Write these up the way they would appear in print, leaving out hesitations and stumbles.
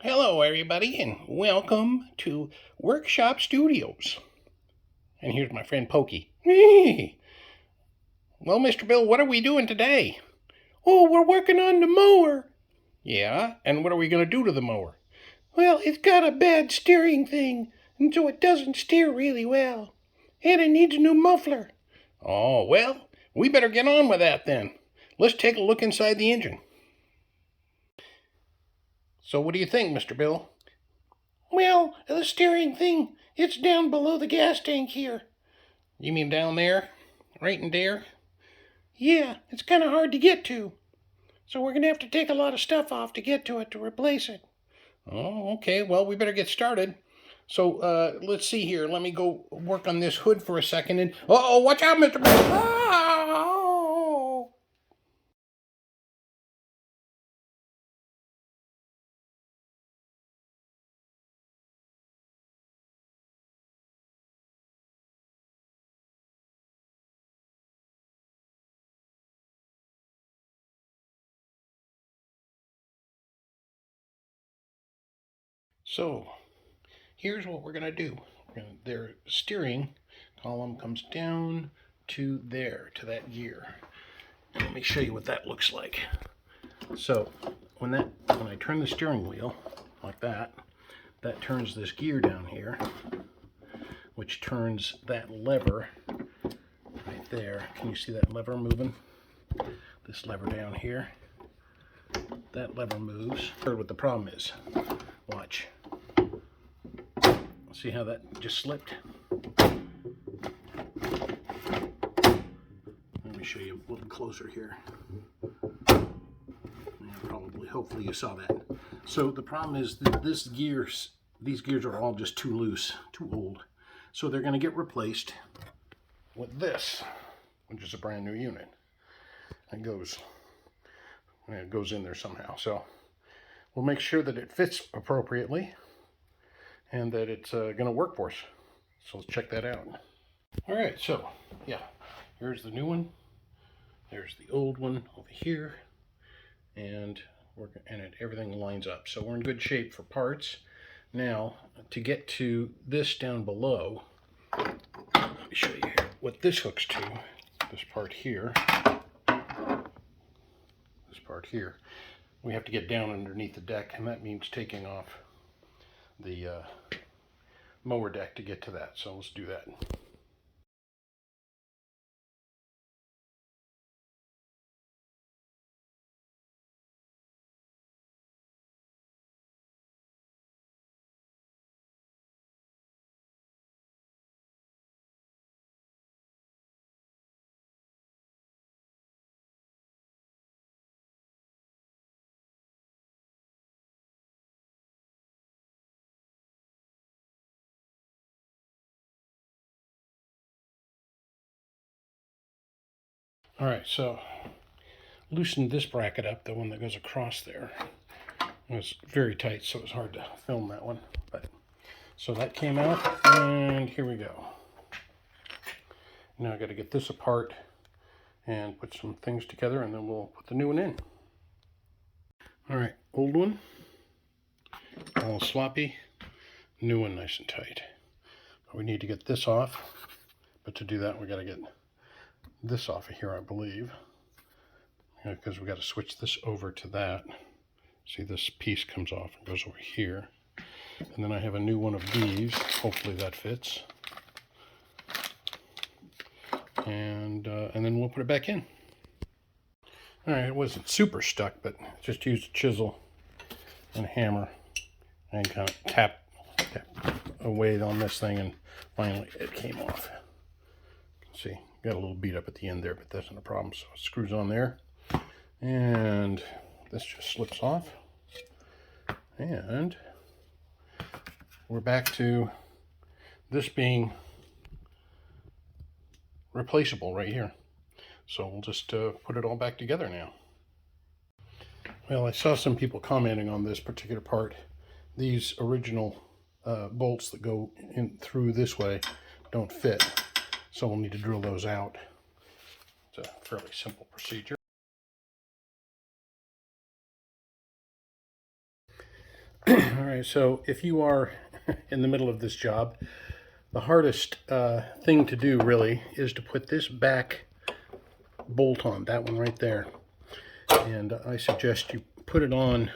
Hello, everybody, and welcome to Workshop Studios. And here's my friend Pokey. Well, Mr. Bill, what are we doing today? Oh, we're working on the mower. Yeah, and what are we going to do to the mower? Well, it's got a bad steering thing, and so it doesn't steer really well. And it needs a new muffler. Oh, well, we better get on with that then. Let's take a look inside the engine. So what do you think, Mr. Bill? Well, the steering thing, it's down below the gas tank here. You mean down there? Right in there? Yeah, it's kind of hard to get to. So we're going to have to take a lot of stuff off to get to it to replace it. Oh, okay. Well, we better get started. So, let's see here. Let me go work on this hood for a second. And oh, watch out, Mr. Bill. Oh! So, here's what we're going to do. Their steering column comes down to there, to that gear. And let me show you what that looks like. So when I turn the steering wheel like that, that turns this gear down here, which turns that lever right there. Can you see that lever moving? This lever down here. That lever moves. Heard what the problem is. Watch. See how that just slipped? Let me show you a little closer here. Probably, hopefully you saw that. So the problem is that these gears are all just too loose, too old. So they're going to get replaced with this, which is a brand new unit. It goes in there somehow. So we'll make sure that it fits appropriately and that it's going to work for us. So let's check that out. All right, so yeah, here's the new one. There's the old one over here. And everything lines up. So we're in good shape for parts. Now, to get to this down below, let me show you here what this hooks to. This part here. We have to get down underneath the deck, and that means taking off the mower deck to get to that. So let's do that. All right, so loosened this bracket up, the one that goes across there. It was very tight, so it was hard to film that one. But so that came out, and here we go. Now I got to get this apart and put some things together, and then we'll put the new one in. All right, old one, all sloppy, new one nice and tight. But we need to get this off, but to do that we got to get this off of here, I believe, because we got to switch this over to that. See, this piece comes off and goes over here. And then I have a new one of these. Hopefully that fits. And then we'll put it back in. All right, it wasn't super stuck, but just used a chisel and a hammer and kind of tap away on this thing, and finally it came off. See, got a little beat up at the end there, but that's not a problem. So it screws on there, and this just slips off, and we're back to this being replaceable right here. So we'll just put it all back together now. Well, I saw some people commenting on this particular part. These original bolts that go in through this way don't fit, so we'll need to drill those out. It's a fairly simple procedure. All right, so if you are in the middle of this job, the hardest thing to do really is to put this back bolt on, that one right there. And I suggest you put it on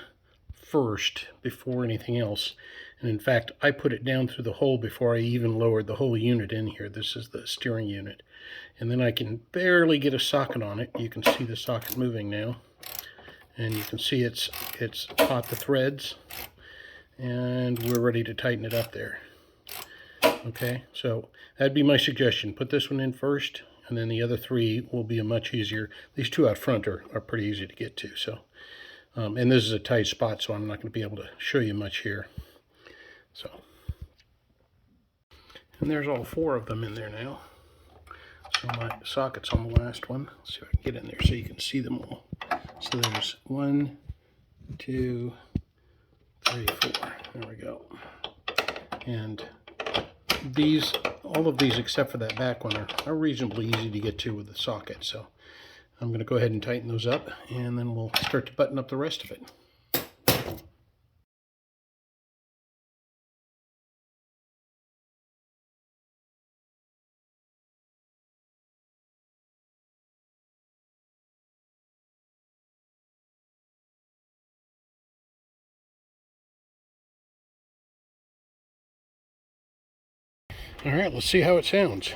first before anything else. And in fact, I put it down through the hole before I even lowered the whole unit in here. This is the steering unit. And then I can barely get a socket on it. You can see the socket moving now. And you can see it's caught the threads. And we're ready to tighten it up there. Okay, so that'd be my suggestion. Put this one in first, and then the other three will be a much easier. These two out front are pretty easy to get to. So, and this is a tight spot, so I'm not going to be able to show you much here. So, and there's all four of them in there now. So my socket's on the last one. Let's see if I can get in there so you can see them all. So there's 1, 2, 3, 4. There we go. And these, all of these except for that back one are reasonably easy to get to with the socket. So I'm going to go ahead and tighten those up, and then we'll start to button up the rest of it. All right, let's see how it sounds.